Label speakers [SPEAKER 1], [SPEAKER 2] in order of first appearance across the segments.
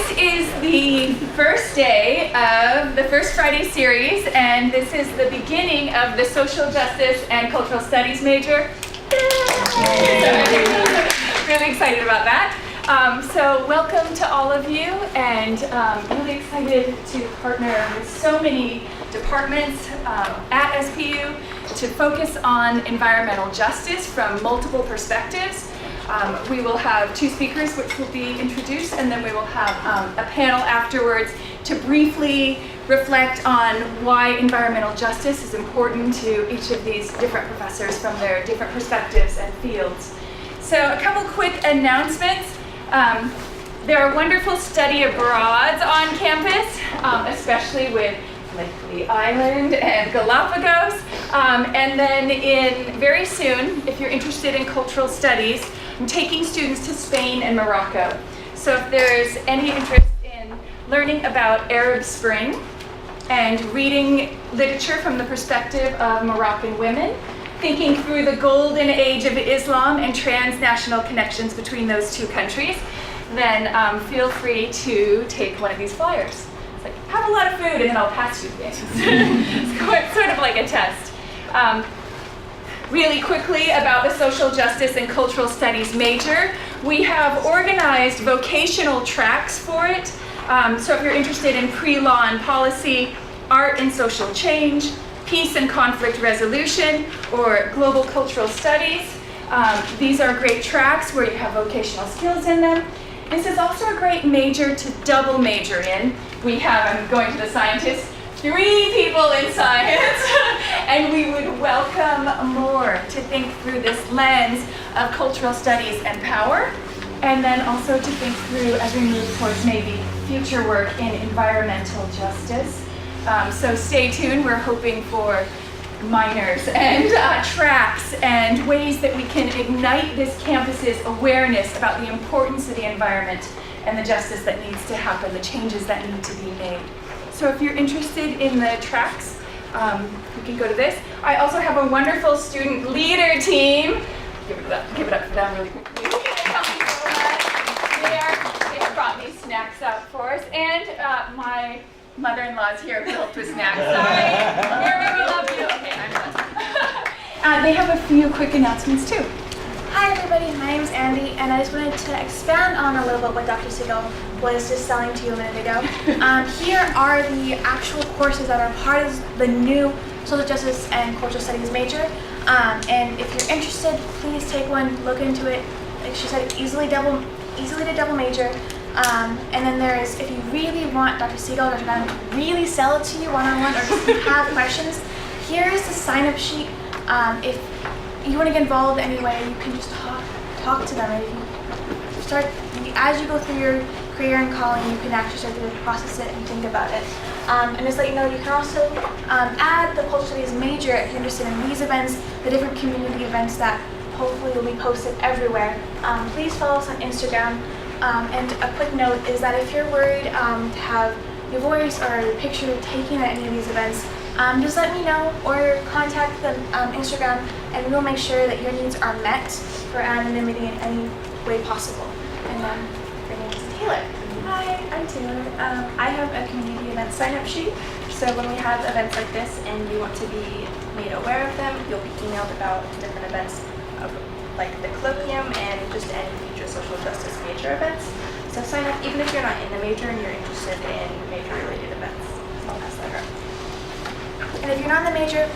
[SPEAKER 1] This is the first day of the First Friday series, and this is the beginning of the Social Justice and Cultural Studies major. Really excited about that. So welcome to all of you, and really excited to partner with so many departments at SPU to focus on environmental justice from multiple perspectives. We will have two speakers which will be introduced, and then we will have a panel afterwards to briefly reflect on why environmental justice is important to each of these different professors from their different perspectives and fields. So a couple quick announcements. There are wonderful study abroads on campus, especially with Lake Island and Galapagos. And then very soon, if you're interested in cultural studies, I'm taking students to Spain and Morocco. So if there's any interest in learning about Arab Spring and reading literature from the perspective of Moroccan women, thinking through the golden age of Islam and transnational connections between those two countries, then feel free to take one of these flyers. It's like, have a lot of food and then I'll pass you things. It's sort of like a test. Really quickly about the Social Justice and Cultural Studies major, we have organized vocational tracks for it. So if you're interested in pre-law and policy, art and social change, peace and conflict resolution, or global cultural studies, these are great tracks where you have vocational skills in them. This is also a great major to double major in. We have, I'm going to the scientists, 3 people in science, and we would welcome more to think through this lens of cultural studies and power, and then also to think through as we move towards maybe future work in environmental justice. So stay tuned, we're hoping for minors and tracks and ways that we can ignite this campus's awareness about the importance of the environment and the justice that needs to happen, the changes that need to be made. So if you're interested in the tracks, you can go to this. I also have a wonderful student leader team. Give it up for them really quickly. They have brought me snacks out for us, and my mother-in-law's here who helped with snacks. Sorry, Mary, we love you. Okay, I'm done. They have a few quick announcements too.
[SPEAKER 2] Hi everybody, my name is Andy, and I just wanted to expand on a little bit what Dr. Siegel was just selling to you a minute ago. Here are the actual courses that are part of the new Social Justice and Cultural Studies major. And if you're interested, please take one, look into it. Like she said, easily to double major. And then there is, if you really want Dr. Siegel or Dr. Brown to really sell it to you one-on-one, or just have questions, here's the sign-up sheet. If you want to get involved anyway, you can just talk to them. If you start, as you go through your career and calling, you can actually start to process it and think about it. And just let you know, you can also add the Cultural Studies major if you're interested in these events, the different community events that hopefully will be posted everywhere. Please follow us on Instagram. And a quick note is that if you're worried to have your voice or your picture taken at any of these events, just let me know or contact the Instagram, and we'll make sure that your needs are met for anonymity in any way possible. And your name is Taylor.
[SPEAKER 3] Hi, I'm Taylor. I have a community event sign-up sheet. So when we have events like this and you want to be made aware of them, you'll be emailed about different events like the colloquium and just any future social justice major events. So sign up even if you're not in the major and you're interested in major-related events. So I'll pass that around.
[SPEAKER 2] And if you're not in the major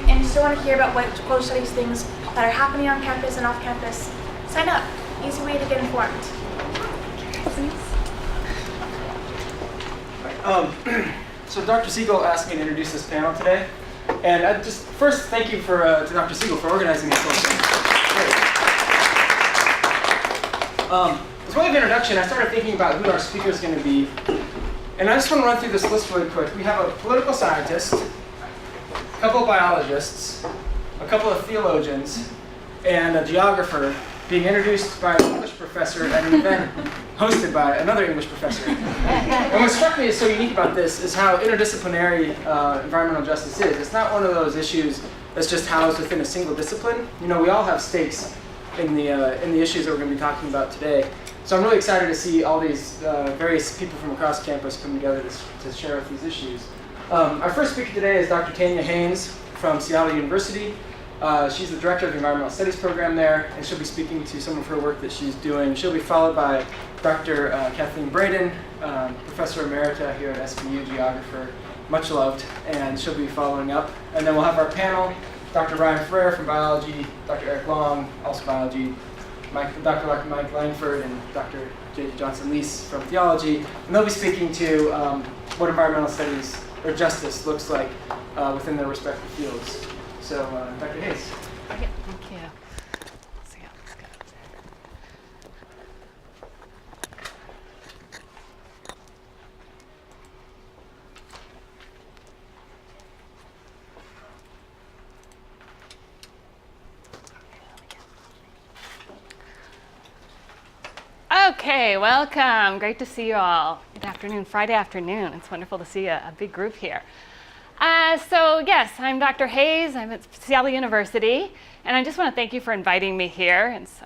[SPEAKER 2] and you still want to hear about what cultural studies things that are happening on campus and off campus, sign up. Easy way to get informed.
[SPEAKER 4] So Dr. Siegel asked me to introduce this panel today, and I just first thank you to Dr. Siegel for organizing this whole thing. As way of introduction, I started thinking about who our speaker is going to be, and I just want to run through this list really quick. We have a political scientist, a couple of biologists, a couple of theologians, and a geographer, being introduced by an English professor and then hosted by another English professor. And what struck me as so unique about this is how interdisciplinary environmental justice is. It's not one of those issues that's just housed within a single discipline. You know, we all have stakes in the issues that we're going to be talking about today. So I'm really excited to see all these various people from across campus come together to share with these issues. Our first speaker today is Dr. Tanya Haynes from Seattle University. She's the director of the Environmental Studies program there, and she'll be speaking to some of her work that she's doing. She'll be followed by Dr. Kathleen Braden, professor emerita here at SPU, geographer, much loved, and she'll be following up. And then we'll have our panel, Dr. Ryan Ferrer from biology, Dr. Eric Long, also biology, Dr. Mike Langford, and Dr. J.J. Johnson Lease from theology. And they'll be speaking to what environmental studies or justice looks like within their respective fields. So, Dr. Hayes.
[SPEAKER 5] Okay, thank you. So, yeah, let's go. Okay, welcome. Great to see you all. Good afternoon, Friday afternoon. It's wonderful to see a big group here. So yes, I'm Dr. Hayes. I'm at Seattle University, and I just want to thank you for inviting me here. It's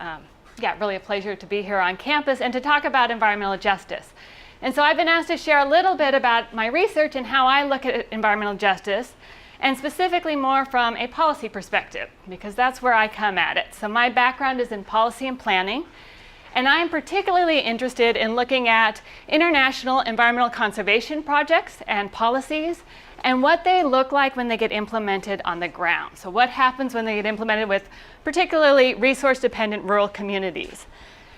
[SPEAKER 5] really a pleasure to be here on campus and to talk about environmental justice. And so I've been asked to share a little bit about my research and how I look at environmental justice, and specifically more from a policy perspective, because that's where I come at it. So my background is in policy and planning, and I'm particularly interested in looking at international environmental conservation projects and policies and what they look like when they get implemented on the ground. So what happens when they get implemented with particularly resource-dependent rural communities.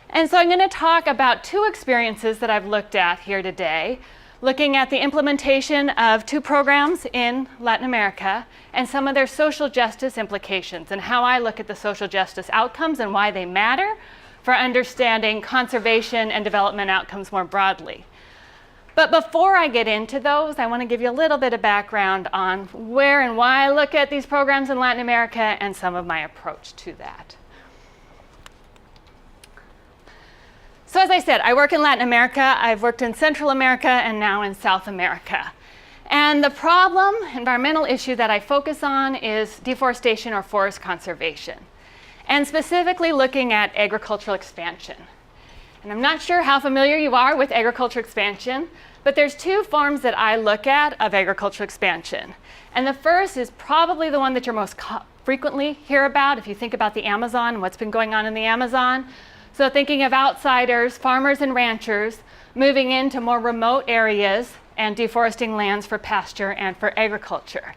[SPEAKER 5] And so I'm going to talk about two experiences that I've looked at here today, looking at the implementation of two programs in Latin America and some of their social justice implications and how I look at the social justice outcomes and why they matter for understanding conservation and development outcomes more broadly. But before I get into those, I want to give you a little bit of background on where and why I look at these programs in Latin America and some of my approach to that. So as I said, I work in Latin America. I've worked in Central America and now in South America. And the problem, environmental issue that I focus on is deforestation or forest conservation, and specifically looking at agricultural expansion. And I'm not sure how familiar you are with agricultural expansion, but there's two forms that I look at of agricultural expansion. And the first is probably the one that you're most frequently hear about if you think about the Amazon and what's been going on in the Amazon. So thinking of outsiders, farmers and ranchers, moving into more remote areas and deforesting lands for pasture and for agriculture.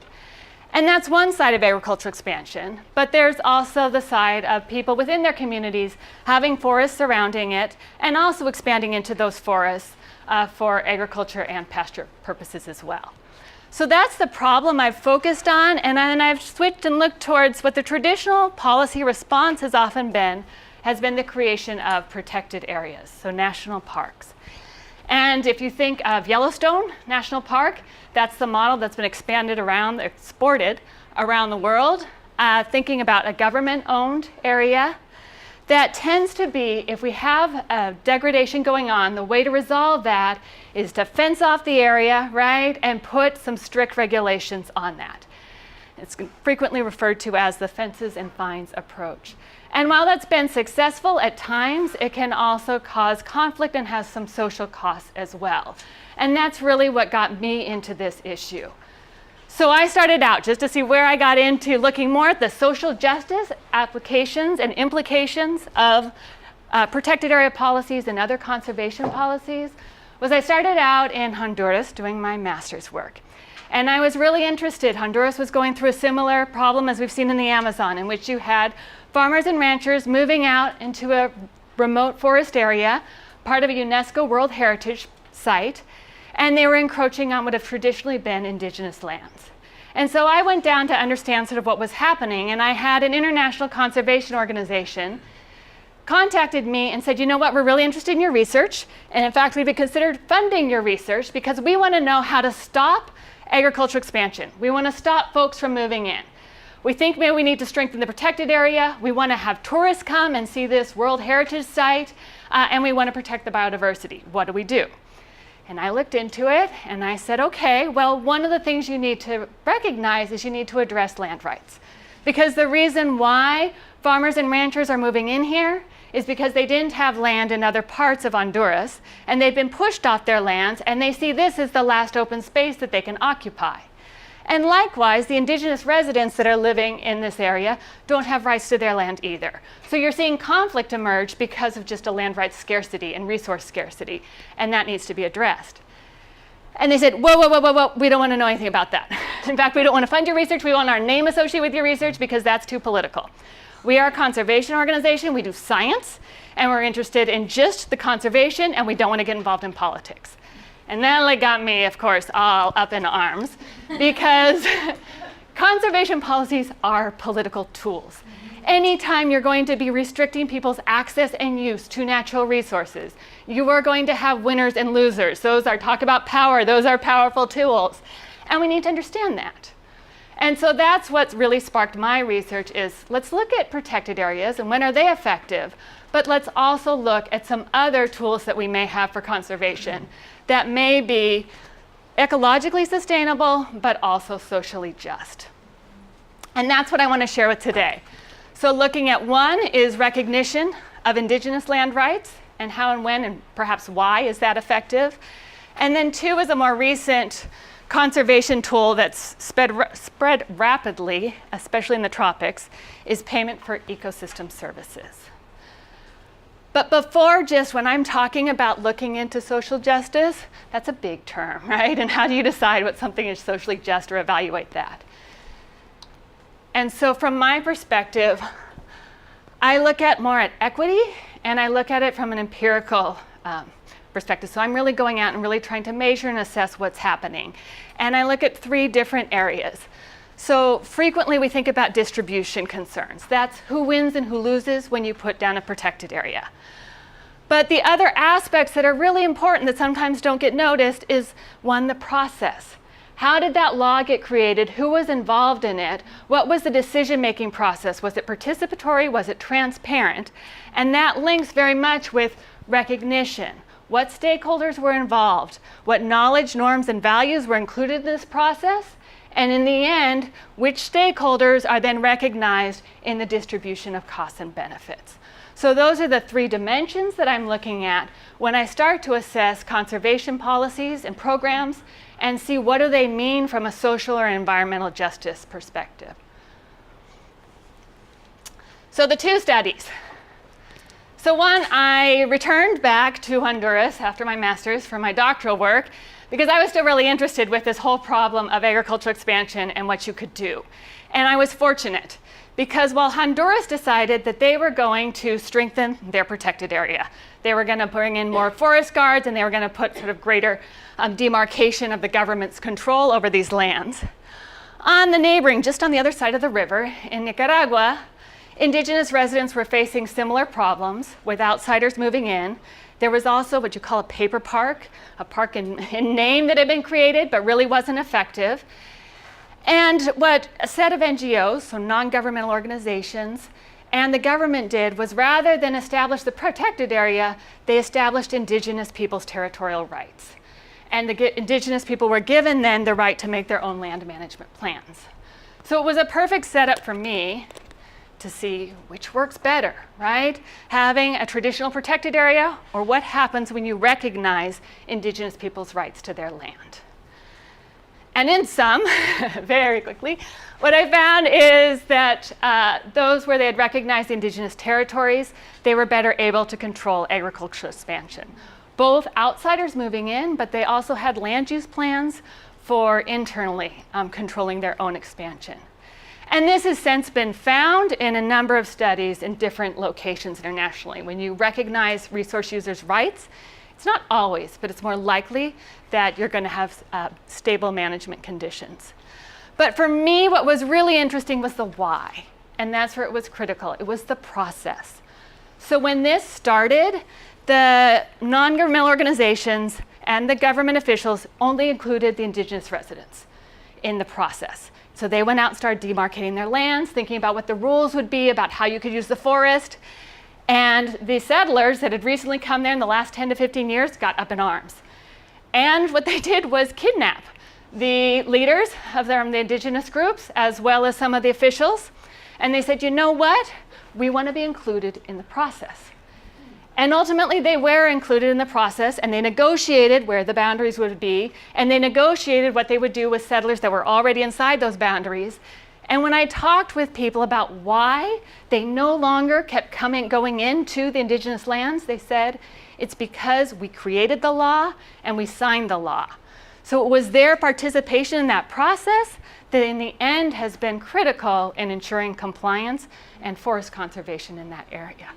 [SPEAKER 5] And that's one side of agricultural expansion, but there's also the side of people within their communities having forests surrounding it and also expanding into those forests for agriculture and pasture purposes as well. So that's the problem I've focused on, and then I've switched and looked towards what the traditional policy response has often been, has been the creation of protected areas, so national parks. And if you think of Yellowstone National Park, that's the model that's been exported around the world, thinking about a government-owned area. That tends to be, if we have a degradation going on, the way to resolve that is to fence off the area, right, and put some strict regulations on that. It's frequently referred to as the fences and fines approach. And while that's been successful at times, it can also cause conflict and has some social costs as well. And that's really what got me into this issue. So I started out just to see where I got into looking more at the social justice applications and implications of protected area policies and other conservation policies. I started out in Honduras doing my master's work. And I was really interested. Honduras was going through a similar problem as we've seen in the Amazon, in which you had farmers and ranchers moving out into a remote forest area, part of a UNESCO World Heritage Site, and they were encroaching on what have traditionally been indigenous lands. And so I went down to understand sort of what was happening, and I had an international conservation organization contacted me and said, you know what, we're really interested in your research, and in fact, we've considered funding your research because we want to know how to stop agricultural expansion. We want to stop folks from moving in. We think maybe we need to strengthen the protected area. We want to have tourists come and see this World Heritage Site, and we want to protect the biodiversity. What do we do? And I looked into it, and I said, okay, well, one of the things you need to recognize is you need to address land rights. Because the reason why farmers and ranchers are moving in here is because they didn't have land in other parts of Honduras, and they've been pushed off their lands, and they see this as the last open space that they can occupy. And likewise, the indigenous residents that are living in this area don't have rights to their land either. So you're seeing conflict emerge because of just a land rights scarcity and resource scarcity, and that needs to be addressed. And they said, whoa, whoa, whoa, whoa, whoa, we don't want to know anything about that. In fact, we don't want to fund your research. We want our name associated with your research because that's too political. We are a conservation organization. We do science, and we're interested in just the conservation, and we don't want to get involved in politics. And that got me, of course, all up in arms because conservation policies are political tools. Anytime you're going to be restricting people's access and use to natural resources, you are going to have winners and losers. Those are talk about power. Those are powerful tools. And we need to understand that. And so that's what's really sparked my research is let's look at protected areas and when are they effective, but let's also look at some other tools that we may have for conservation that may be ecologically sustainable, but also socially just. And that's what I want to share with today. So looking at one is recognition of indigenous land rights and how and when and perhaps why is that effective. And then two is a more recent conservation tool that's spread rapidly, especially in the tropics, is payment for ecosystem services. But before just when I'm talking about looking into social justice, that's a big term, right? And how do you decide what something is socially just or evaluate that? And so from my perspective, I look at more at equity and I look at it from an empirical perspective. So I'm really going out and really trying to measure and assess what's happening. And I look at three different areas. So frequently we think about distribution concerns. That's who wins and who loses when you put down a protected area. But the other aspects that are really important that sometimes don't get noticed is one, the process. How did that law get created? Who was involved in it? What was the decision-making process? Was it participatory? Was it transparent? And that links very much with recognition. What stakeholders were involved? What knowledge, norms, and values were included in this process? And in the end, which stakeholders are then recognized in the distribution of costs and benefits? So those are the three dimensions that I'm looking at when I start to assess conservation policies and programs and see what do they mean from a social or environmental justice perspective. So the two studies. So one, I returned back to Honduras after my master's for my doctoral work because I was still really interested with this whole problem of agricultural expansion and what you could do. And I was fortunate because while Honduras decided that they were going to strengthen their protected area, they were going to bring in more forest guards and they were going to put sort of greater demarcation of the government's control over these lands. On the neighboring, just on the other side of the river in Nicaragua, indigenous residents were facing similar problems with outsiders moving in. There was also what you call a paper park, a park in name that had been created but really wasn't effective. And what a set of NGOs, so non-governmental organizations, and the government did was rather than establish the protected area, they established indigenous people's territorial rights. And the indigenous people were given then the right to make their own land management plans. So it was a perfect setup for me to see which works better, right? Having a traditional protected area or what happens when you recognize indigenous people's rights to their land. And in sum, very quickly, what I found is that those where they had recognized indigenous territories, they were better able to control agricultural expansion. Both outsiders moving in, but they also had land use plans for internally controlling their own expansion. And this has since been found in a number of studies in different locations internationally. When you recognize resource users' rights, it's not always, but it's more likely that you're going to have stable management conditions. But for me, what was really interesting was the why, and that's where it was critical. It was the process. So when this started, the non-governmental organizations and the government officials only included the indigenous residents in the process. So they went out and started demarcating their lands, thinking about what the rules would be about how you could use the forest. And the settlers that had recently come there in the last 10 to 15 years got up in arms. And what they did was kidnap the leaders of the indigenous groups as well as some of the officials. And they said, you know what? we want to be included in the process. And ultimately, they were included in the process, and they negotiated where the boundaries would be, and they negotiated what they would do with settlers that were already inside those boundaries. And when I talked with people about why they no longer kept going into the indigenous lands, they said, it's because we created the law and we signed the law. So it was their participation in that process that in the end has been critical in ensuring compliance and forest conservation in that area.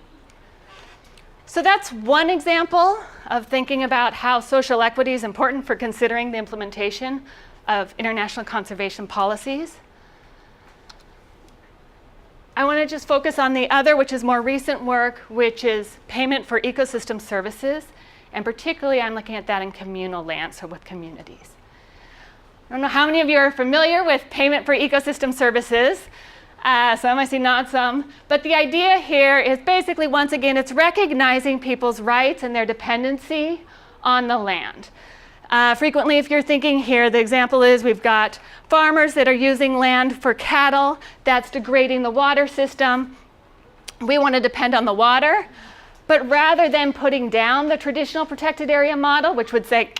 [SPEAKER 5] So that's one example of thinking about how social equity is important for considering the implementation of international conservation policies. I want to just focus on the other, which is more recent work, which is payment for ecosystem services. And particularly, I'm looking at that in communal lands, so with communities. I don't know how many of you are familiar with payment for ecosystem services. Some, I see not some. But the idea here is basically, once again, it's recognizing people's rights and their dependency on the land. Frequently, if you're thinking here, the example is we've got farmers that are using land for cattle. That's degrading the water system. We want to depend on the water. But rather than putting down the traditional protected area model, which would say,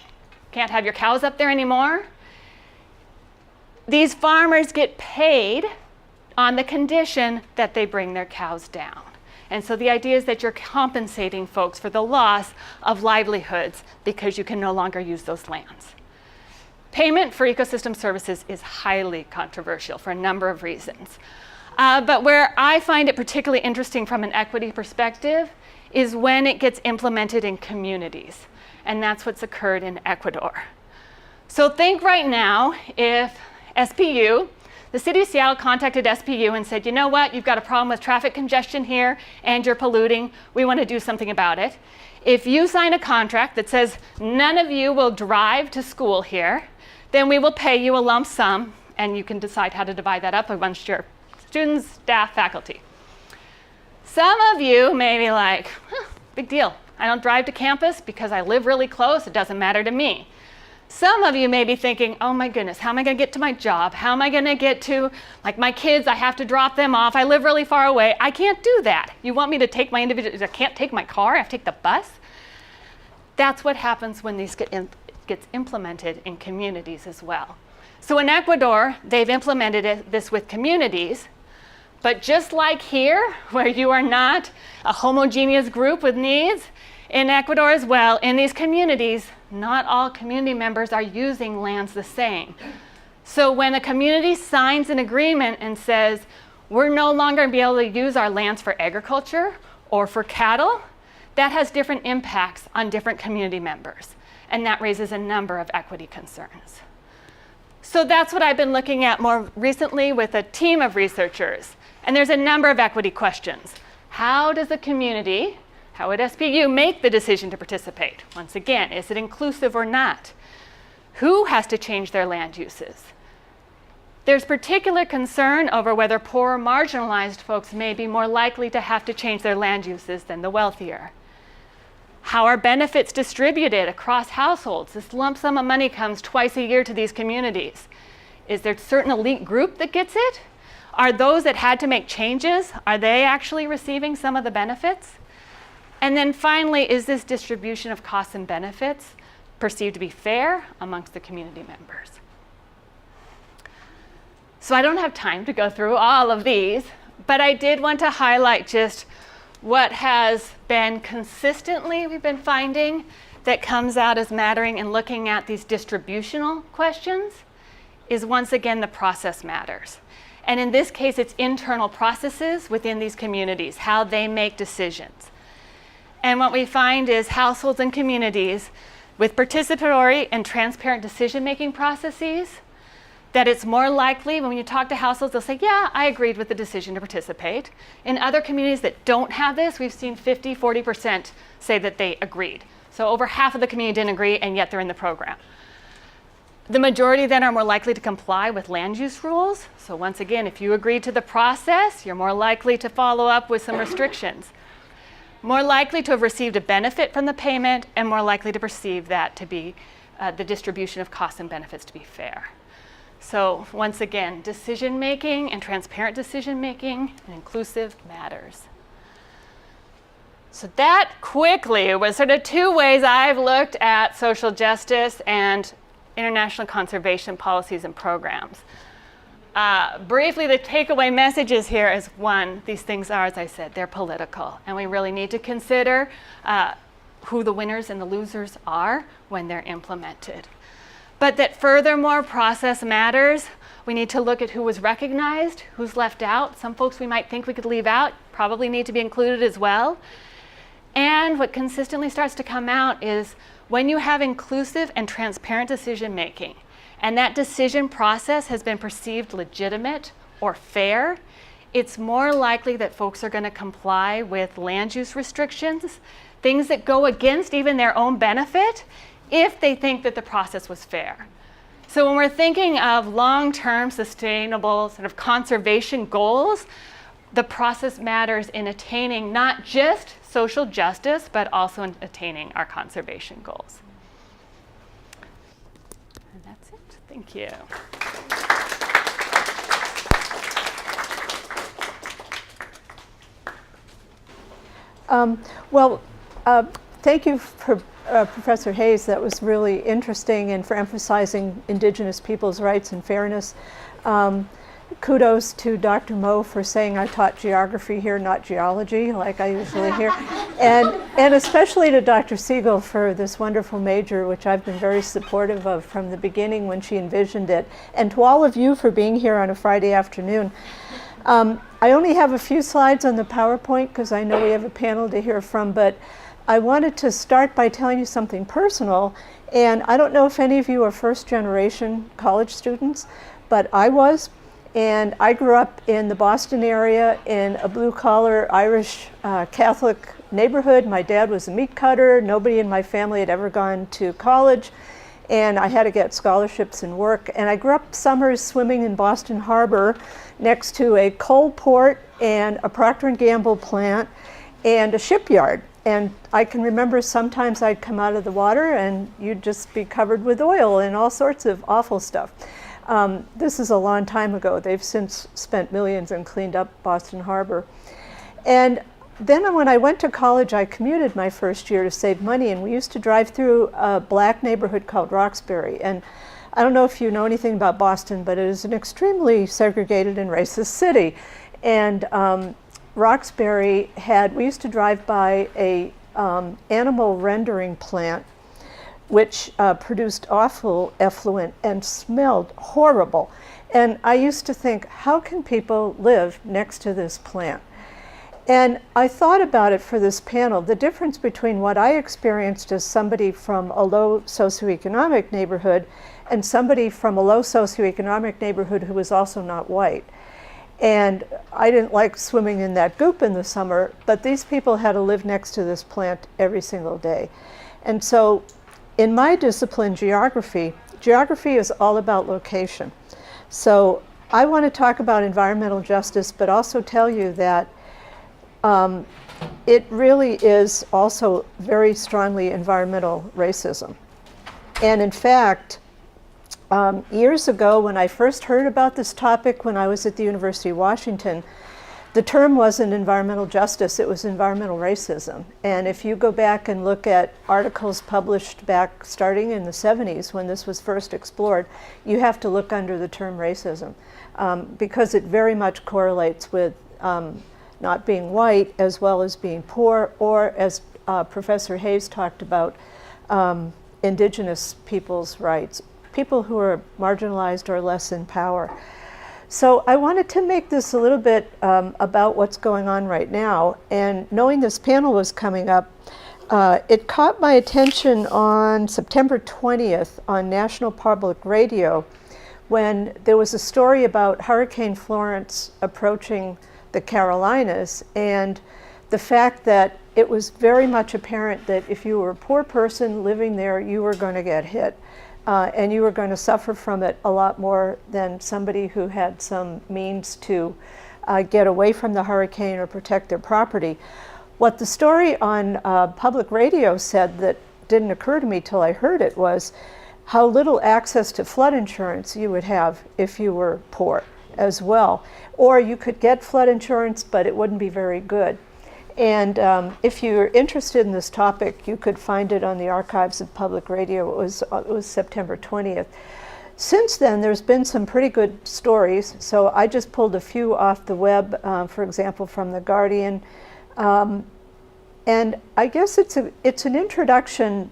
[SPEAKER 5] can't have your cows up there anymore, these farmers get paid on the condition that they bring their cows down. And so the idea is that you're compensating folks for the loss of livelihoods because you can no longer use those lands. Payment for ecosystem services is highly controversial for a number of reasons. But where I find it particularly interesting from an equity perspective is when it gets implemented in communities. And that's what's occurred in Ecuador. So think right now if SPU, the city of Seattle contacted SPU and said, you know what, you've got a problem with traffic congestion here and you're polluting. We want to do something about it. If you sign a contract that says none of you will drive to school here, then we will pay you a lump sum and you can decide how to divide that up amongst your students, staff, faculty. Some of you may be like, big deal. I don't drive to campus because I live really close. It doesn't matter to me. Some of you may be thinking, oh my goodness, how am I going to get to my job? How am I going to get to, like my kids, I have to drop them off. I live really far away. I can't do that. You want me to take my individual, I can't take my car, I have to take the bus? That's what happens when these gets implemented in communities as well. So in Ecuador, they've implemented this with communities, but just like here, where you are not a homogeneous group with needs, in Ecuador as well, in these communities, not all community members are using lands the same. So when a community signs an agreement and says, we're no longer going to be able to use our lands for agriculture or for cattle, that has different impacts on different community members. And that raises a number of equity concerns. So that's what I've been looking at more recently with a team of researchers. And there's a number of equity questions. How does the community, how would SPU make the decision to participate? Once again, is it inclusive or not? Who has to change their land uses? There's particular concern over whether poor or marginalized folks may be more likely to have to change their land uses than the wealthier. How are benefits distributed across households? This lump sum of money comes twice a year to these communities. Is there a certain elite group that gets it? Are those that had to make changes, are they actually receiving some of the benefits? And then finally, is this distribution of costs and benefits perceived to be fair amongst the community members? So I don't have time to go through all of these, but I did want to highlight just what has been consistently we've been finding that comes out as mattering in looking at these distributional questions is once again the process matters. And in this case, it's internal processes within these communities, how they make decisions. And what we find is households and communities with participatory and transparent decision-making processes, that it's more likely when you talk to households, they'll say, yeah, I agreed with the decision to participate. In other communities that don't have this, we've seen 50, 40% say that they agreed. So over half of the community didn't agree, and yet they're in the program. The majority then are more likely to comply with land use rules. So once again, if you agreed to the process, you're more likely to follow up with some restrictions. More likely to have received a benefit from the payment, and more likely to perceive that to be the distribution of costs and benefits to be fair. So once again, decision-making and transparent decision-making and inclusive matters. So that quickly was sort of two ways I've looked at social justice and international conservation policies and programs. Briefly, the takeaway messages here is one, these things are, as I said, they're political, and we really need to consider who the winners and the losers are when they're implemented. But that furthermore, process matters. We need to look at who was recognized, who's left out. Some folks we might think we could leave out probably need to be included as well. And what consistently starts to come out is when you have inclusive and transparent decision making, and that decision process has been perceived legitimate or fair, it's more likely that folks are going to comply with land use restrictions, things that go against even their own benefit, if they think that the process was fair. So when we're thinking of long-term sustainable sort of conservation goals, the process matters in attaining not just social justice, but also in attaining our conservation goals. And that's it. Thank you.
[SPEAKER 6] Thank you for Professor Hayes. That was really interesting, and for emphasizing Indigenous people's rights and fairness. Kudos to Dr. Moe for saying I taught geography here, not geology, like I usually hear. And especially to Dr. Siegel for this wonderful major, which I've been very supportive of from the beginning when she envisioned it. And to all of you for being here on a Friday afternoon. I only have a few slides on the PowerPoint because I know we have a panel to hear from, but I wanted to start by telling you something personal. And I don't know if any of you are first generation college students, but I was. And I grew up in the Boston area in a blue-collar Irish Catholic neighborhood. My dad was a meat cutter. Nobody in my family had ever gone to college. And I had to get scholarships and work. And I grew up summers swimming in Boston Harbor next to a coal port and a Procter & Gamble plant and a shipyard. And I can remember sometimes I'd come out of the water and you'd just be covered with oil and all sorts of awful stuff. This is a long time ago. They've since spent millions and cleaned up Boston Harbor. And then when I went to college, I commuted my first year to save money, and we used to drive through a black neighborhood called Roxbury. And I don't know if you know anything about Boston, but it is an extremely segregated and racist city. And Roxbury we used to drive by a animal rendering plant which produced awful effluent and smelled horrible. And I used to think, how can people live next to this plant? And I thought about it for this panel, the difference between what I experienced as somebody from a low socioeconomic neighborhood and somebody from a low socioeconomic neighborhood who was also not white. And I didn't like swimming in that goop in the summer, but these people had to live next to this plant every single day. And so in my discipline, geography is all about location. So I want to talk about environmental justice, but also tell you that it really is also very strongly environmental racism. And in fact, years ago when I first heard about this topic when I was at the University of Washington, the term wasn't environmental justice, it was environmental racism. And if you go back and look at articles published back starting in the 70s when this was first explored, you have to look under the term racism because it very much correlates with not being white as well as being poor, or as Professor Hayes talked about, Indigenous people's rights, people who are marginalized or less in power. So I wanted to make this a little bit about what's going on right now. And knowing this panel was coming up, it caught my attention on September 20th on National Public Radio when there was a story about Hurricane Florence approaching the Carolinas, and the fact that it was very much apparent that if you were a poor person living there, you were going to get hit. And you were going to suffer from it a lot more than somebody who had some means to get away from the hurricane or protect their property. What the story on public radio said that didn't occur to me till I heard it was how little access to flood insurance you would have if you were poor as well. Or you could get flood insurance, but it wouldn't be very good. And if you're interested in this topic, you could find it on the Archives of Public Radio. It was September 20th. Since then, there's been some pretty good stories. So I just pulled a few off the web, for example, from The Guardian. And I guess it's an introduction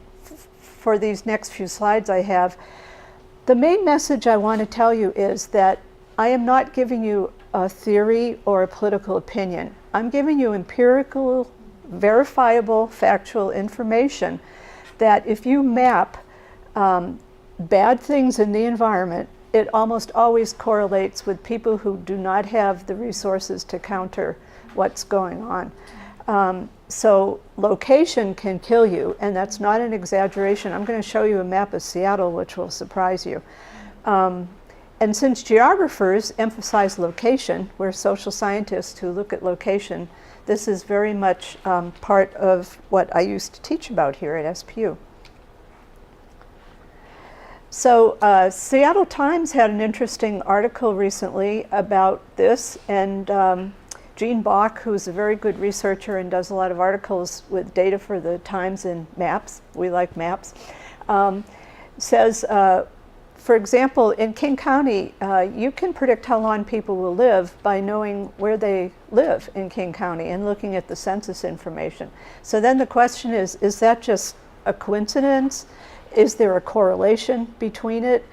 [SPEAKER 6] for these next few slides I have. The main message I want to tell you is that I am not giving you a theory or a political opinion. I'm giving you empirical, verifiable, factual information that if you map bad things in the environment, it almost always correlates with people who do not have the resources to counter what's going on. So location can kill you, and that's not an exaggeration. I'm going to show you a map of Seattle, which will surprise you. And since geographers emphasize location, we're social scientists who look at location, this is very much part of what I used to teach about here at SPU. So Seattle Times had an interesting article recently about this, and Jean Bach, who's a very good researcher and does a lot of articles with data for the Times and maps, we like maps, says, for example, in King County, you can predict how long people will live by knowing where they live in King County and looking at the census information. So then the question is that just a coincidence? Is there a correlation between it?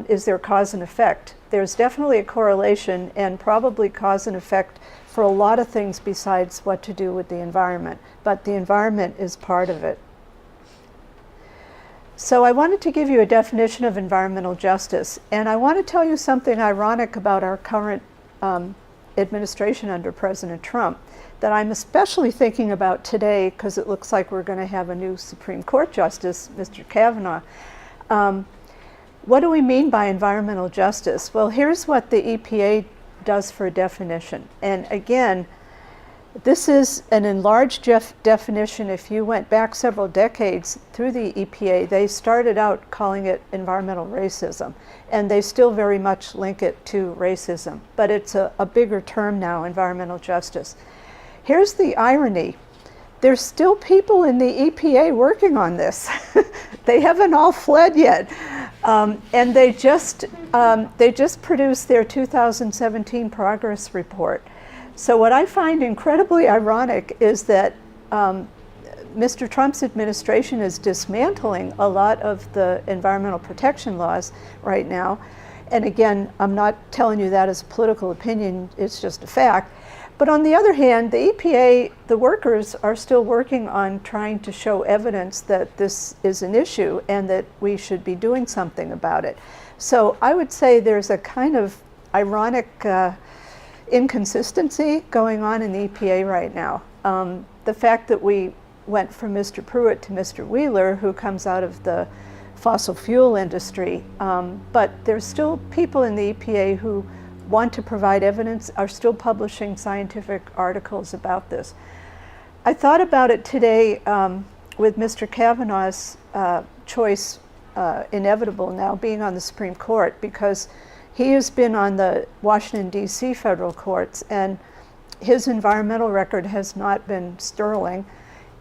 [SPEAKER 6] Is there cause and effect? There's definitely a correlation and probably cause and effect for a lot of things besides what to do with the environment, but the environment is part of it. So I wanted to give you a definition of environmental justice, and I want to tell you something ironic about our current administration under President Trump that I'm especially thinking about today because it looks like we're going to have a new Supreme Court Justice, Mr. Kavanaugh. What do we mean by environmental justice? Well, here's what the EPA does for a definition. And again, this is an enlarged definition. If you went back several decades through the EPA, they started out calling it environmental racism, and they still very much link it to racism. But it's a bigger term now, environmental justice. Here's the irony. There's still people in the EPA working on this. They haven't all fled yet. And they just produced their 2017 progress report. So what I find incredibly ironic is that Mr. Trump's administration is dismantling a lot of the environmental protection laws right now. And again, I'm not telling you that as a political opinion, it's just a fact. But on the other hand, the EPA, the workers are still working on trying to show evidence that this is an issue and that we should be doing something about it. So I would say there's a kind of ironic inconsistency going on in the EPA right now. The fact that we went from Mr. Pruitt to Mr. Wheeler, who comes out of the fossil fuel industry, but there's still people in the EPA who want to provide evidence, are still publishing scientific articles about this. I thought about it today with Mr. Kavanaugh's choice inevitable now being on the Supreme Court, because he has been on the Washington, D.C. federal courts, and his environmental record has not been sterling.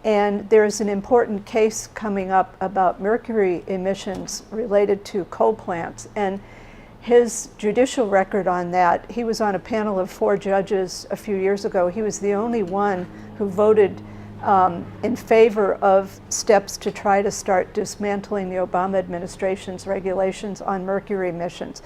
[SPEAKER 6] And there's an important case coming up about mercury emissions related to coal plants. And his judicial record on that, he was on a panel of 4 judges a few years ago. He was the only one who voted in favor of steps to try to start dismantling the Obama administration's regulations on mercury emissions.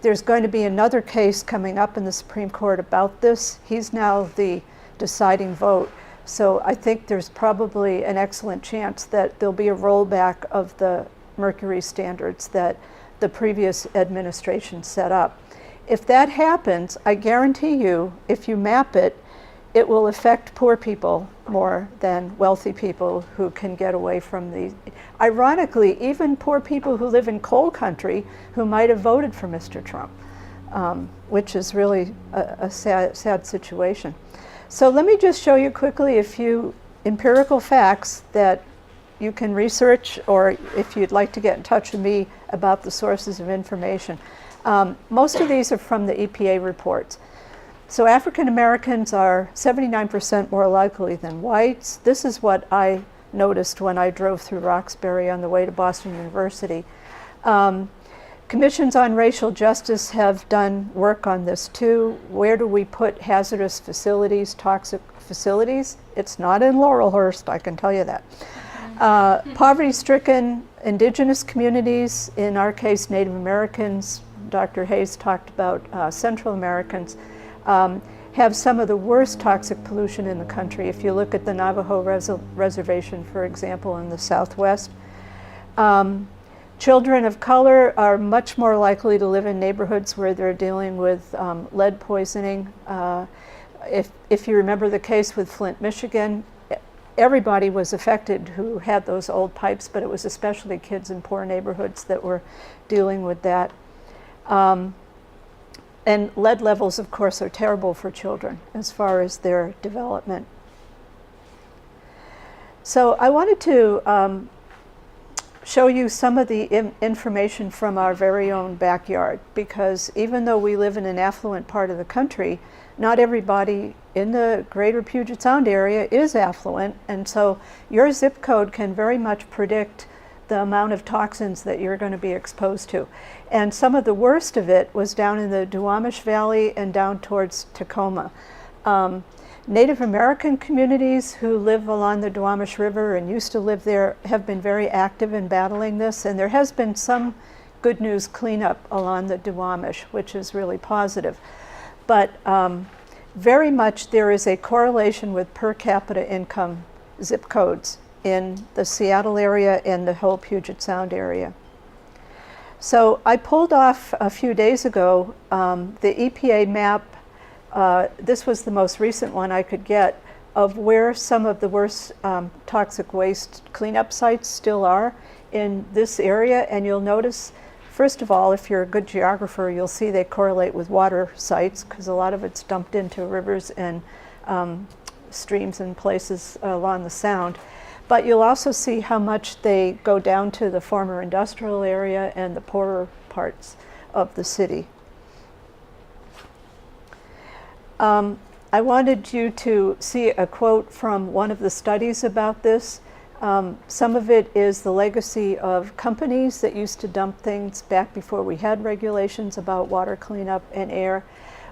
[SPEAKER 6] There's going to be another case coming up in the Supreme Court about this. He's now the deciding vote. So I think there's probably an excellent chance that there'll be a rollback of the mercury standards that the previous administration set up. If that happens, I guarantee you, if you map it, it will affect poor people more than wealthy people who can get away from the... Ironically, even poor people who live in coal country who might have voted for Mr. Trump, which is really a sad situation. So let me just show you quickly a few empirical facts that you can research, or if you'd like to get in touch with me about the sources of information. Most of these are from the EPA reports. So African Americans are 79% more likely than whites. This is what I noticed when I drove through Roxbury on the way to Boston University. Commissions on Racial Justice have done work on this too. Where do we put hazardous facilities, toxic facilities? It's not in Laurelhurst, I can tell you that. Poverty-stricken indigenous communities, in our case Native Americans, Dr. Hayes talked about Central Americans, have some of the worst toxic pollution in the country. If you look at the Navajo Reservation, for example, in the Southwest. Children of color are much more likely to live in neighborhoods where they're dealing with lead poisoning. If you remember the case with Flint, Michigan, everybody was affected who had those old pipes, but it was especially kids in poor neighborhoods that were dealing with that. And lead levels, of course, are terrible for children as far as their development. So I wanted to show you some of the information from our very own backyard, because even though we live in an affluent part of the country, not everybody in the greater Puget Sound area is affluent, and so your zip code can very much predict the amount of toxins that you're going to be exposed to. And some of the worst of it was down in the Duwamish Valley and down towards Tacoma. Native American communities who live along the Duwamish River and used to live there have been very active in battling this, and there has been some good news cleanup along the Duwamish, which is really positive. But very much there is a correlation with per capita income zip codes in the Seattle area and the whole Puget Sound area. So I pulled off a few days ago the EPA map. This was the most recent one I could get of where some of the worst toxic waste cleanup sites still are in this area. And you'll notice, first of all, if you're a good geographer, you'll see they correlate with water sites, because a lot of it's dumped into rivers and streams and places along the Sound. But you'll also see how much they go down to the former industrial area and the poorer parts of the city. I wanted you to see a quote from one of the studies about this. Some of it is the legacy of companies that used to dump things back before we had regulations about water cleanup and air.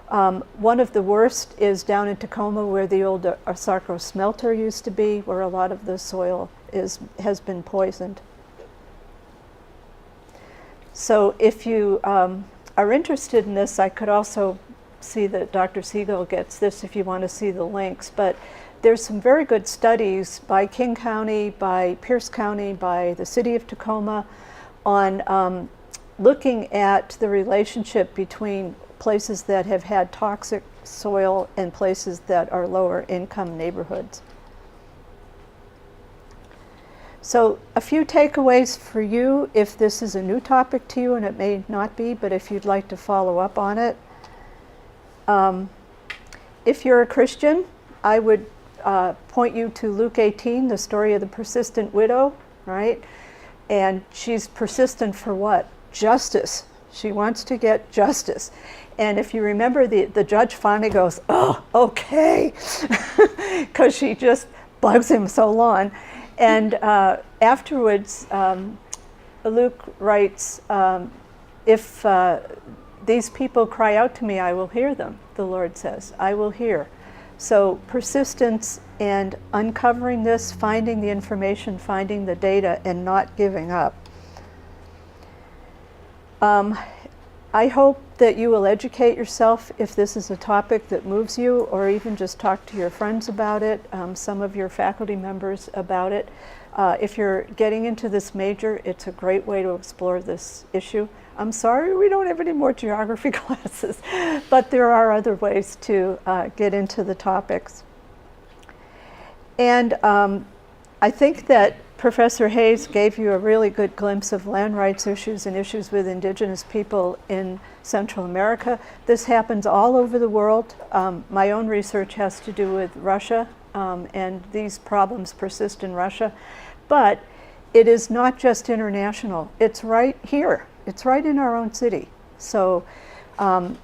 [SPEAKER 6] One of the worst is down in Tacoma, where the old Asarco smelter used to be, where a lot of the soil has been poisoned. So if you are interested in this, I could also see that Dr. Siegel gets this if you want to see the links. But there's some very good studies by King County, by Pierce County, by the city of Tacoma on looking at the relationship between places that have had toxic soil and places that are lower income neighborhoods. So a few takeaways for you if this is a new topic to you, and it may not be, but if you'd like to follow up on it. If you're a Christian, I would point you to Luke 18, the story of the persistent widow, right? And she's persistent for what? Justice. She wants to get justice. And if you remember, the judge finally goes, oh, okay, because she just bugs him so long. And afterwards, Luke writes, if these people cry out to me, I will hear them, the Lord says. I will hear. So persistence and uncovering this, finding the information, finding the data, and not giving up. I hope that you will educate yourself if this is a topic that moves you, or even just talk to your friends about it, some of your faculty members about it. If you're getting into this major, it's a great way to explore this issue. I'm sorry we don't have any more geography classes, but there are other ways to get into the topics. And I think that Professor Hayes gave you a really good glimpse of land rights issues and issues with indigenous people in Central America. This happens all over the world. My own research has to do with Russia, and these problems persist in Russia. But it is not just international. It's right here. It's right in our own city. So I'm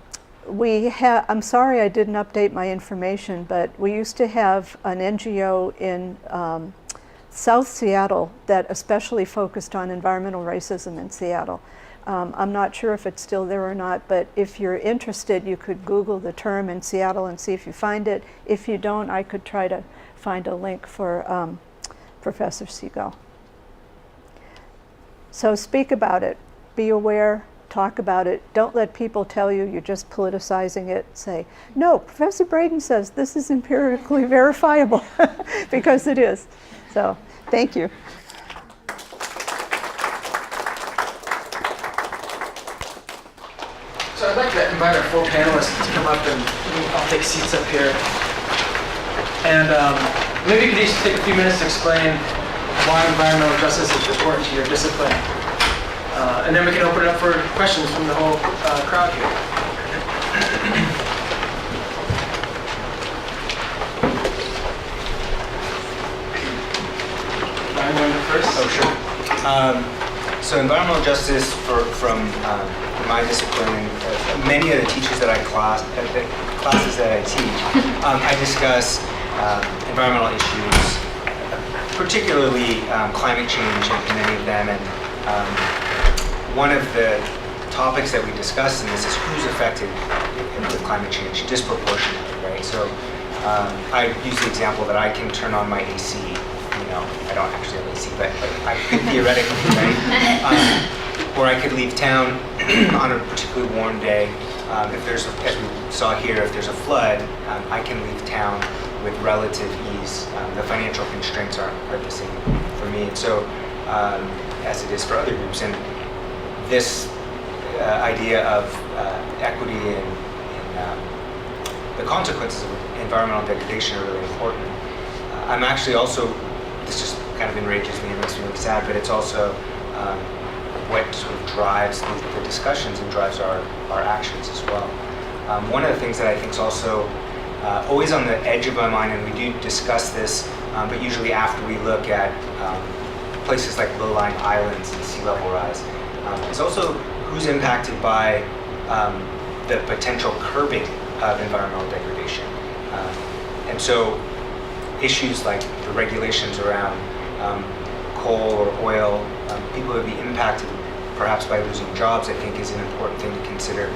[SPEAKER 6] sorry I didn't update my information, but we used to have an NGO in South Seattle that especially focused on environmental racism in Seattle. I'm not sure if it's still there or not, but if you're interested, you could Google the term in Seattle and see if you find it. If you don't, I could try to find a link for Professor Siegel. So speak about it, be aware, talk about it. Don't let people tell you you're just politicizing it. Say, no, Professor Braden says this is empirically verifiable, because it is. So, thank you.
[SPEAKER 4] So I'd like to invite our 4 panelists to come up, and I'll take seats up here. And maybe you could each take a few minutes to explain why environmental justice is important to your discipline. And then we can open it up for questions from the whole crowd here. Ryan, want to go first?
[SPEAKER 7] Oh, sure. So environmental justice from my discipline, many of the teachers that the classes that I teach, I discuss environmental issues, particularly climate change in many of them. And one of the topics that we discuss in this is who's affected with climate change disproportionately, right? So I use the example that I can turn on my AC. I don't actually have AC, but I could theoretically, right? Or I could leave town on a particularly warm day. If there's, as we saw here, if there's a flood, I can leave town with relative ease. The financial constraints aren't the same for me, and so as it is for other groups. And this idea of equity and the consequences of environmental degradation are really important. I'm actually also, this just kind of enrages me and makes me really sad, but it's also what sort of drives the discussions and drives our actions as well. One of the things that I think is also always on the edge of my mind, and we do discuss this, but usually after we look at places like low-lying islands and sea level rise, is also who's impacted by the potential curbing of environmental degradation. And so issues like the regulations around coal or oil, people who would be impacted perhaps by losing jobs, I think is an important thing to consider.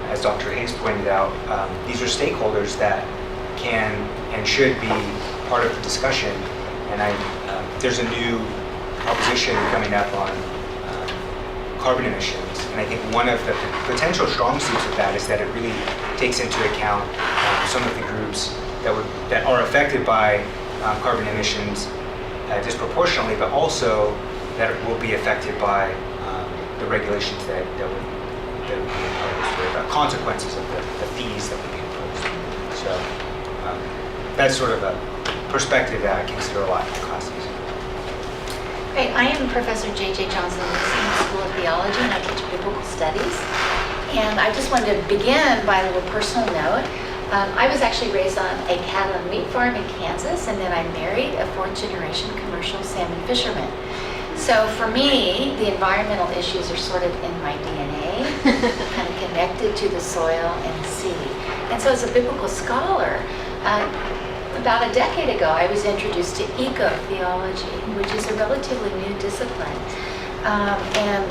[SPEAKER 7] As Dr. Hayes pointed out, these are stakeholders that can and should be part of the discussion. And there's a new proposition coming up on carbon emissions. And I think one of the potential strong suits of that is that it really takes into account some of the groups that are affected by carbon emissions disproportionately, but also that will be affected by the regulations that would be imposed, or the consequences of the fees that would be imposed. So that's sort of a perspective that I consider a lot in classes.
[SPEAKER 8] Great. I am Professor J.J. Johnson in the School of Theology, and I teach biblical studies. And I just wanted to begin by a little personal note. I was actually raised on a cattle and wheat farm in Kansas, and then I married a 4th-generation commercial salmon fisherman. So for me, the environmental issues are sort of in my DNA, kind of connected to the soil and the sea. And so as a biblical scholar, about a decade ago, I was introduced to eco-theology, which is a relatively new discipline. And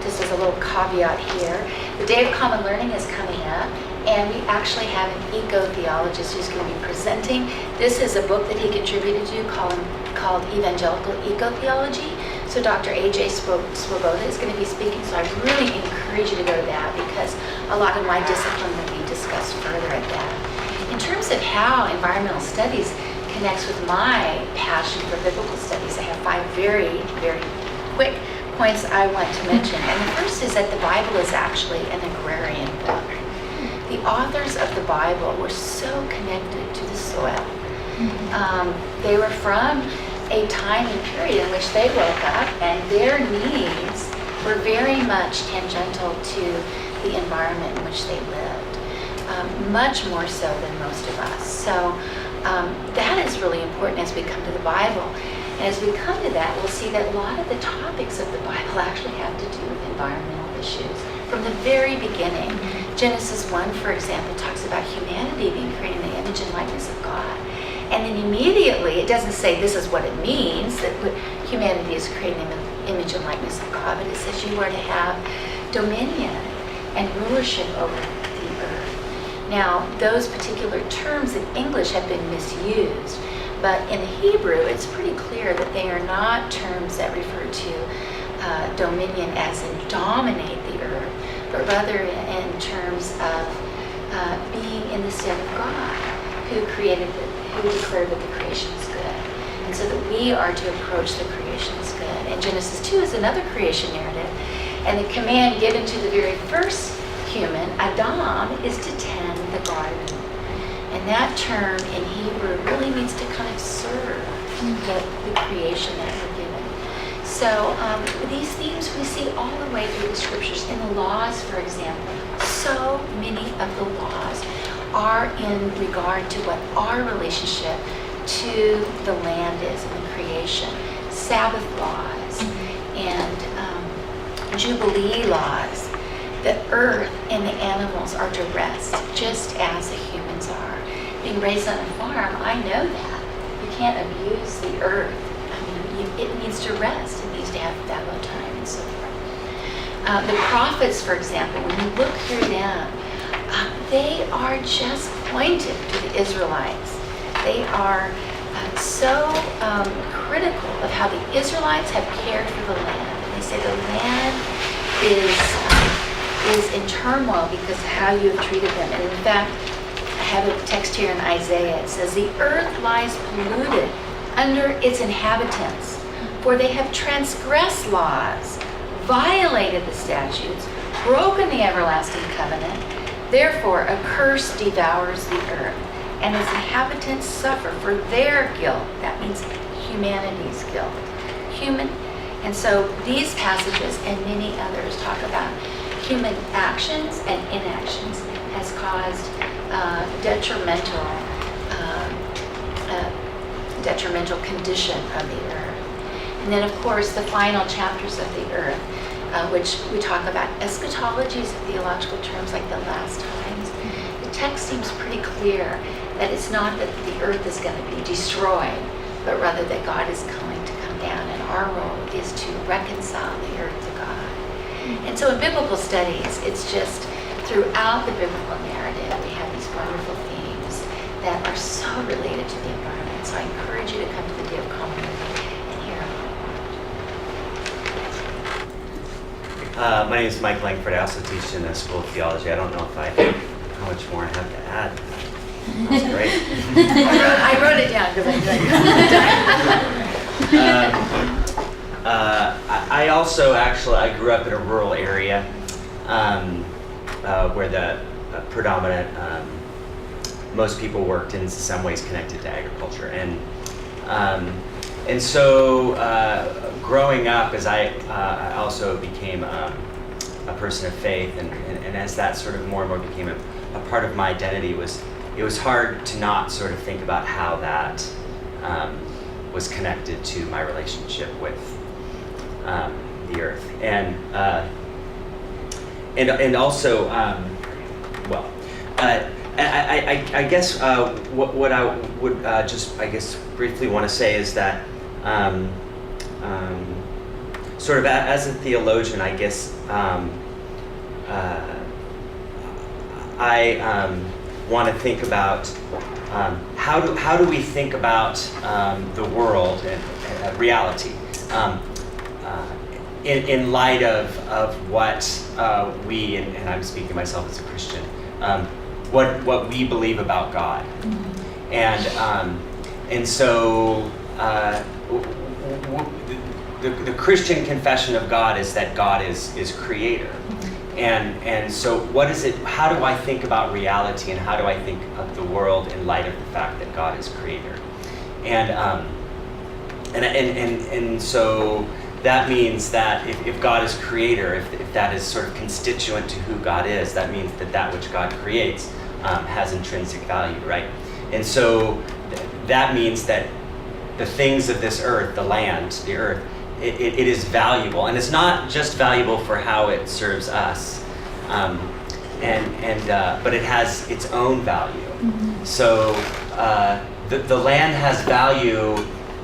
[SPEAKER 8] just as a little caveat here, the Day of Common Learning is coming up, and we actually have an eco-theologist who's going to be presenting. This is a book that he contributed to called Evangelical Eco-Theology. So Dr. A.J. Swoboda is going to be speaking, so I really encourage you to go to that, because a lot of my discipline will be discussed further at that. In terms of how environmental studies connects with my passion for biblical studies, I have 5 very, very quick points I want to mention. And the first is that the Bible is actually an agrarian book. The authors of the Bible were so connected to the soil. They were from a time and period in which they woke up, and their needs were very much tangential to the environment in which they lived, much more so than most of us. So that is really important as we come to the Bible. And as we come to that, we'll see that a lot of the topics of the Bible actually have to do with environmental issues. From the very beginning, Genesis 1, for example, talks about humanity being created in the image and likeness of God. And then immediately, it doesn't say this is what it means, that humanity is created in the image and likeness of God, but it says you are to have dominion and rulership over the earth. Now, those particular terms in English have been misused, but in the Hebrew, it's pretty clear that they are not terms that refer to dominion as in dominate the earth, but rather in terms of being in the stead of God, who declared that the creation is good. And so that we are to approach the creation as good. And Genesis 2 is another creation narrative. And the command given to the very first human, Adam, is to tend the garden. And that term in Hebrew really means to kind of serve the creation that we're given. So these themes we see all the way through the scriptures. In the laws, for example, so many of the laws are in regard to what our relationship to the land is and the creation. Sabbath laws and Jubilee laws. The earth and the animals are to rest, just as the humans are. Being raised on a farm, I know that. You can't abuse the earth. I mean, it needs to rest. It needs to have fallow time and so forth. The prophets, for example, when you look through them, they are just pointed to the Israelites. They are so critical of how the Israelites have cared for the land. And they say the land is in turmoil because of how you have treated them. And in fact, I have a text here in Isaiah. It says, the earth lies polluted under its inhabitants, for they have transgressed laws, violated the statutes, broken the everlasting covenant. Therefore, a curse devours the earth, and its inhabitants suffer for their guilt. That means humanity's guilt. And so these passages and many others talk about human actions and inactions has caused detrimental condition of the earth. And then, of course, the final chapters of the earth, which we talk about eschatologies, theological terms like the last times. The text seems pretty clear that it's not that the earth is going to be destroyed, but rather that God is going to come down, and our role is to reconcile the earth to God. And so in biblical studies, it's just throughout the biblical narrative, we have these wonderful themes that are so related to the environment. So I encourage you to come to the Day of Common Living and hear about it.
[SPEAKER 9] My name is Mike Langford. I also teach in the School of Theology. I don't know how much more I have to add. That's great.
[SPEAKER 8] I wrote it down because
[SPEAKER 9] I grew up in a rural area where the predominant, most people worked in some ways connected to agriculture. And so growing up, as I also became a person of faith, and as that sort of more and more became a part of my identity, it was hard to not sort of think about how that was connected to my relationship with the earth, and also, I guess what I would just briefly want to say is that sort of as a theologian, I guess I want to think about how do we think about the world and reality in light of what we, and I'm speaking myself as a Christian, what we believe about God. And so the Christian confession of God is that God is creator. And so what is it, how do I think about reality, and how do I think of the world in light of the fact that God is creator? And so that means that if God is creator, if that is sort of constituent to who God is, that means that which God creates has intrinsic value, right? And so that means that the things of this earth, the land, the earth, it is valuable, and it's not just valuable for how it serves us, but it has its own value.
[SPEAKER 1] Mm-hmm.
[SPEAKER 9] So the land has value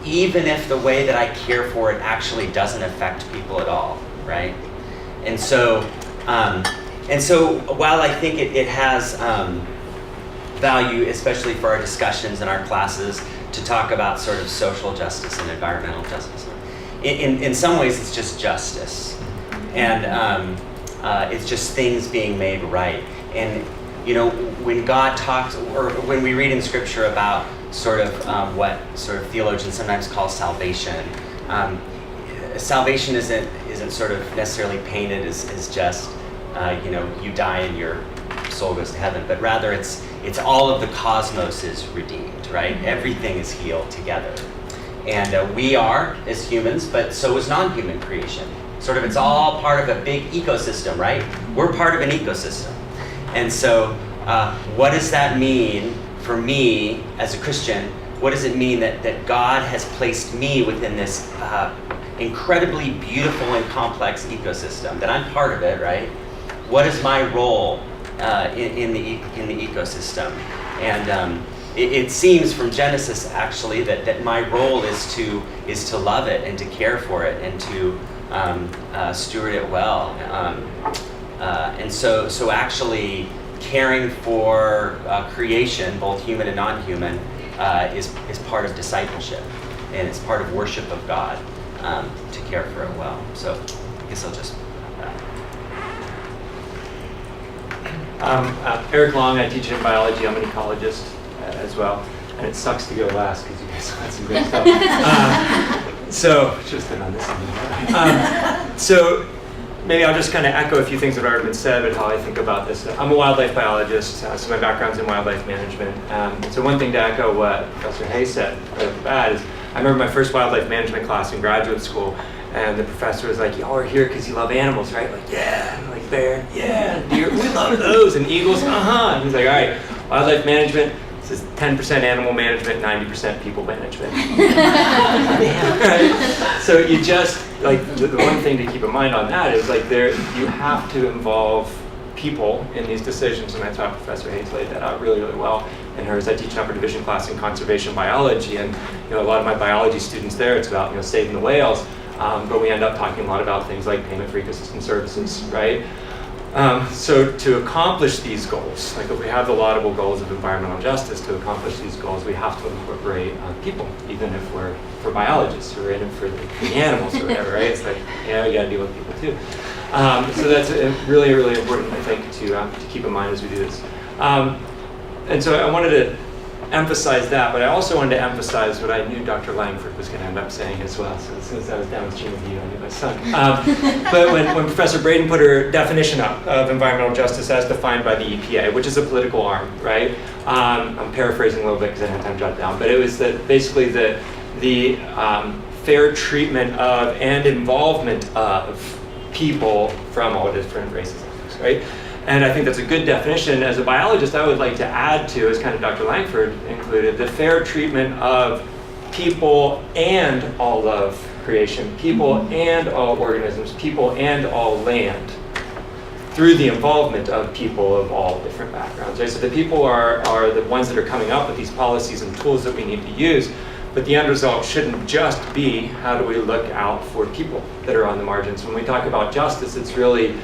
[SPEAKER 9] even if the way that I care for it actually doesn't affect people at all, right? And so while I think it has value, especially for our discussions in our classes, to talk about sort of social justice and environmental justice, in some ways it's just justice, and it's just things being made right. And you know, when God talks, or when we read in Scripture about sort of what sort of theologians sometimes call salvation, salvation isn't sort of necessarily painted as just you know, you die and your soul goes to heaven, but rather it's all of the cosmos is redeemed, right? Everything is healed together, and we are as humans, but so is non-human creation. Sort of, it's all part of a big ecosystem, right? We're part of an ecosystem, and so what does that mean for me as a Christian? What does it mean that God has placed me within this incredibly beautiful and complex ecosystem? That I'm part of it, right? What is my role in the ecosystem? And it seems from Genesis actually that my role is to love it and to care for it and to steward it well. And so actually caring for creation, both human and non-human, is part of discipleship, and it's part of worship of God, to care for it well. So I guess I'll just
[SPEAKER 10] Eric Long, I teach in biology. I'm an ecologist as well, and it sucks to go last because you guys had some great stuff. So just on this one. So maybe I'll just kind of echo a few things that have already been said, but how I think about this. I'm a wildlife biologist, so my background's in wildlife management. So one thing to echo what Professor Hayes said right off the bat is, I remember my first wildlife management class in graduate school, and the professor was like, y'all are here because you love animals, right? Like, yeah, and like bear, yeah, and deer, we love those, and eagles, And he's like, all right, wildlife management, this is 10% animal management, 90% people management. Right? So you just, like, the one thing to keep in mind on that is, like, you have to involve people in these decisions, and I thought Professor Hayes laid that out really, really well in hers. I teach an upper division class in conservation biology, and you know, a lot of my biology students there, it's about, you know, saving the whales. But we end up talking a lot about things like payment for ecosystem services, right? So to accomplish these goals, like if we have the laudable goals of environmental justice, to accomplish these goals, we have to incorporate people, even if we're for biologists who are in it for the animals or whatever, right? It's like, yeah, we gotta deal with people too. So that's really, really important, I think, to keep in mind as we do this. And so I wanted to emphasize that, but I also wanted to emphasize what I knew Dr. Langford was going to end up saying as well. So as soon as I was downstream of you, I knew my son. But when Professor Braden put her definition up of environmental justice as defined by the EPA, which is a political arm, right? I'm paraphrasing a little bit because I didn't have time to jot it down, but it was that basically the fair treatment of and involvement of people from all different races, right? And I think that's a good definition. As a biologist, I would like to add to, as kind of Dr. Langford included, the fair treatment of people and all of creation, people and all organisms, people and all land, through the involvement of people of all different backgrounds. Right? So the people are the ones that are coming up with these policies and tools that we need to use, but the end result shouldn't just be how do we look out for people that are on the margins. When we talk about justice, it's really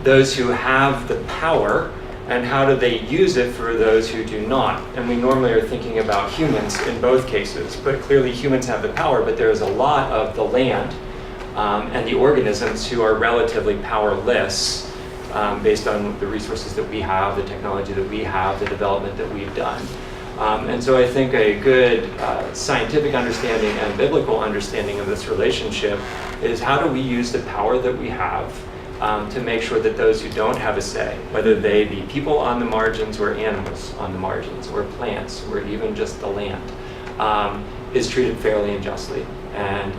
[SPEAKER 10] those who have the power, and how do they use it for those who do not. And we normally are thinking about humans in both cases, but clearly humans have the power, but there is a lot of the land and the organisms who are relatively powerless based on the resources that we have, the technology that we have, the development that we've done. And so I think a good scientific understanding and biblical understanding of this relationship is how do we use the power that we have to make sure that those who don't have a say, whether they be people on the margins or animals on the margins or plants or even just the land, is treated fairly and justly. And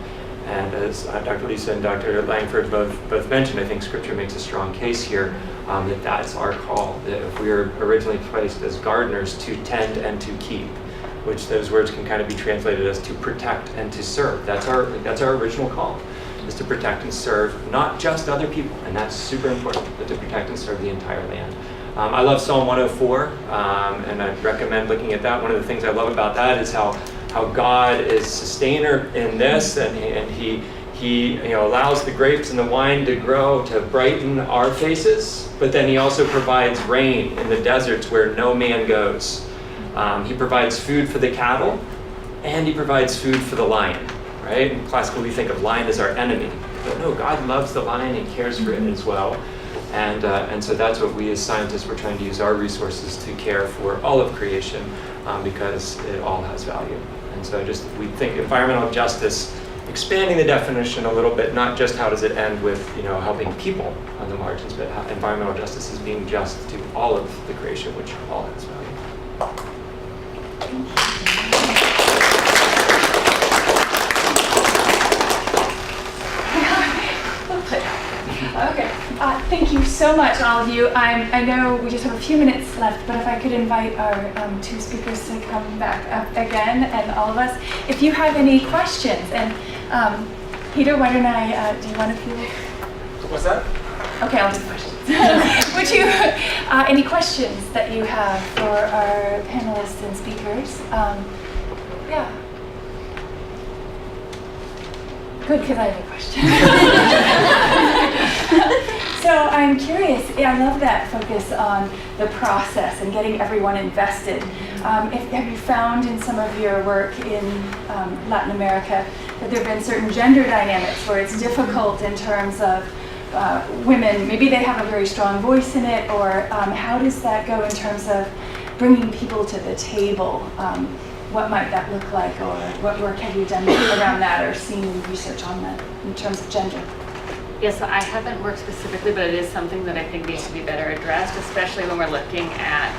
[SPEAKER 10] as Dr. Lease and Dr. Langford both mentioned, I think Scripture makes a strong case here that that's our call, that if we are originally placed as gardeners to tend and to keep, which those words can kind of be translated as to protect and to serve. That's our original call, is to protect and serve not just other people, and that's super important, but to protect and serve the entire land. I love Psalm 104, and I recommend looking at that. One of the things I love about that is how God is sustainer in this, and he allows the grapes and the wine to grow to brighten our faces, but then he also provides rain in the deserts where no man goes. He provides food for the cattle, and he provides food for the lion, right? And classically we think of lion as our enemy, but no, God loves the lion and cares for it as well. And so that's what we as scientists, we're trying to use our resources to care for all of creation, because it all has value. And so we think environmental justice, expanding the definition a little bit, not just how does it end with helping people on the margins, but how environmental justice is being just to all of the creation, which all has value.
[SPEAKER 1] Okay, thank you so much, all of you. I know we just have a few minutes left, but if I could invite our two speakers to come back up again, and all of us, if you have any questions, and Peter, why don't do you want to feel?
[SPEAKER 4] What's that?
[SPEAKER 1] Okay, I'll do questions. Would you, any questions that you have for our panelists and speakers? Yeah. Good, because I have a question. So I'm curious, I love that focus on the process and getting everyone invested. Have you found in some of your work in Latin America that there have been certain gender dynamics where it's difficult in terms of women, maybe they have a very strong voice in it, or how does that go in terms of bringing people to the table? What might that look like, or what work have you done around that or seen research on that in terms of gender?
[SPEAKER 5] Yes, I haven't worked specifically, but it is something that I think needs to be better addressed, especially when we're looking at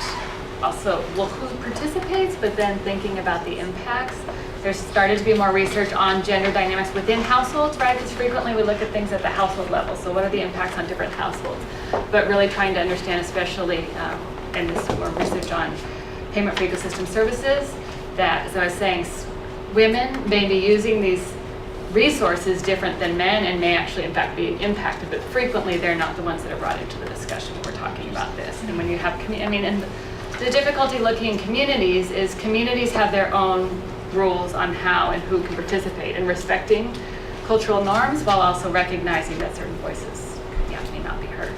[SPEAKER 5] also who participates, but then thinking about the impacts. There's started to be more research on gender dynamics within households, right? Because frequently we look at things at the household level. So what are the impacts on different households? But really trying to understand, especially in this more research on payment for ecosystem services, that, as I was saying, women may be using these resources different than men and may actually in fact be impacted, but frequently they're not the ones that are brought into the discussion when we're talking about this. And when you have, and the difficulty looking in communities is communities have their own rules on how and who can participate, and respecting cultural norms while also recognizing that certain voices may not be heard.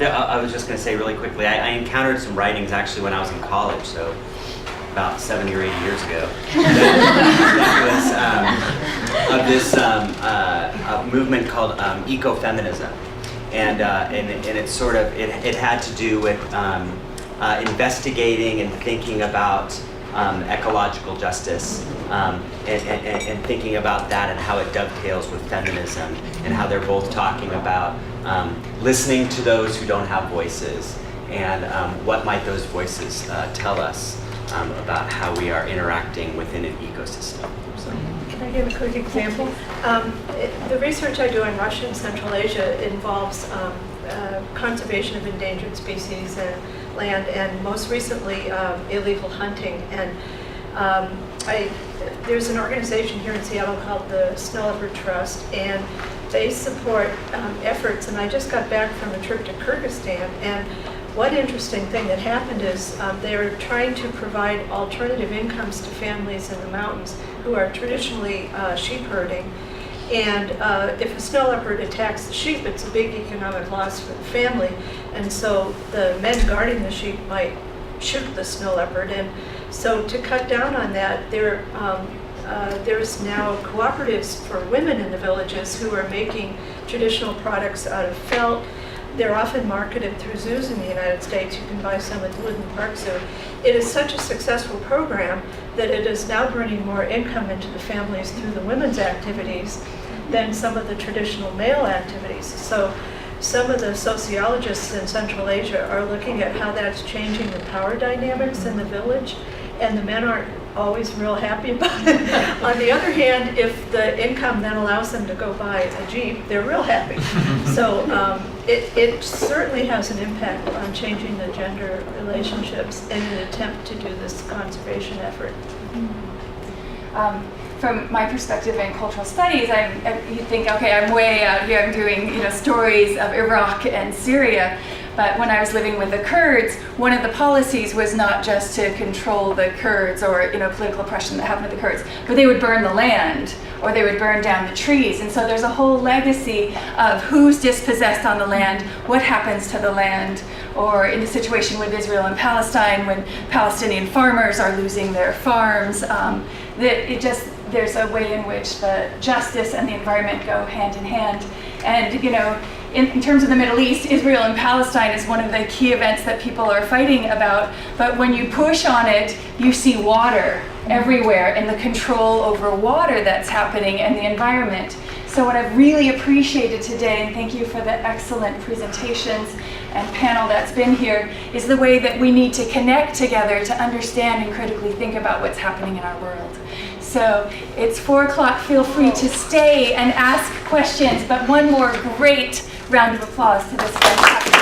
[SPEAKER 9] I was just going to say really quickly, I encountered some writings actually when I was in college, so about 70 or 80 years ago, of this movement called ecofeminism, and it's sort of it had to do with investigating and thinking about ecological justice, and thinking about that and how it dovetails with feminism, and how they're both talking about listening to those who don't have voices, and what might those voices tell us about how we are interacting within an ecosystem. So.
[SPEAKER 11] Can I give a quick example? The research I do in Russia and Central Asia involves conservation of endangered species and land, and most recently illegal hunting. And there's an organization here in Seattle called the Snow Leopard Trust, and they support efforts. And I just got back from a trip to Kyrgyzstan, and one interesting thing that happened is they're trying to provide alternative incomes to families in the mountains who are traditionally sheep herding. And if a snow leopard attacks the sheep, it's a big economic loss for the family. And so the men guarding the sheep might shoot the snow leopard. And so to cut down on that, there's now cooperatives for women in the villages who are making traditional products out of felt. They're often marketed through zoos in the United States. You can buy some at the Woodland Park Zoo. It is such a successful program that it is now bringing more income into the families through the women's activities than some of the traditional male activities. So some of the sociologists in Central Asia are looking at how that's changing the power dynamics in the village, and the men aren't always real happy about it. On the other hand, if the income then allows them to go buy a Jeep, they're real happy. So it certainly has an impact on changing the gender relationships in an attempt to do this conservation effort.
[SPEAKER 1] From my perspective in cultural studies, you think, okay, I'm way out here, I'm doing stories of Iraq and Syria. But when I was living with the Kurds, one of the policies was not just to control the Kurds or political oppression that happened to the Kurds, but they would burn the land or they would burn down the trees. And so there's a whole legacy of who's dispossessed on the land, what happens to the land, or in the situation with Israel and Palestine when Palestinian farmers are losing their farms. There's a way in which the justice and the environment go hand in hand. And in terms of the Middle East, Israel and Palestine is one of the key events that people are fighting about. But when you push on it, you see water everywhere and the control over water that's happening and the environment. So what I've really appreciated today, and thank you for the excellent presentations and panel that's been here, is the way that we need to connect together to understand and critically think about what's happening in our world. So it's 4 o'clock. Feel free to stay and ask questions, but one more great round of applause to this fantastic